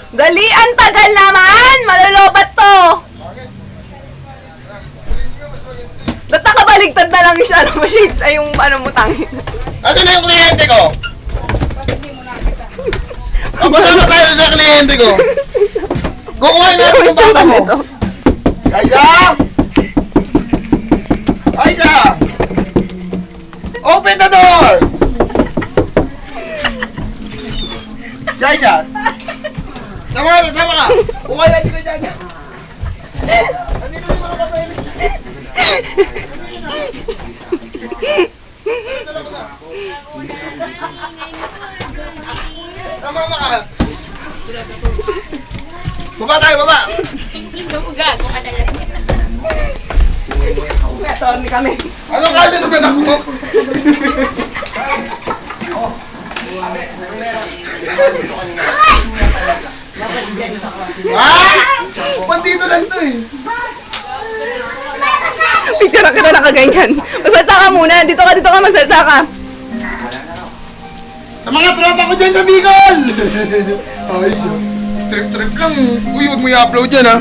Dali, ang tagal naman! Malolobat to! Ba't nakabaligtad na lang yung ano mo, shades? Ay, yung ano mo, tangin. Asan na yung kliyente ko? Kapasama tayo sa kliyente ko. Kukuha natin yung bata mo. Aisa! Aisa! Open the door! Aisa! Sama ka! Kukuha natin ko dyan. Nandito yung mga papeles. Tama ka! Baba tayo, baba! Gago ka na lang. Sorry kami. Anong kasi ito ba ako? Pandito lang ito eh. Picture kita nakaganyan. Magsalta ka muna. Dito ka, magsalta ka. Sa mga tropa ko dyan sa Bicol! Ay, trip-trip lang. Uy, wag mo i-upload yan ha.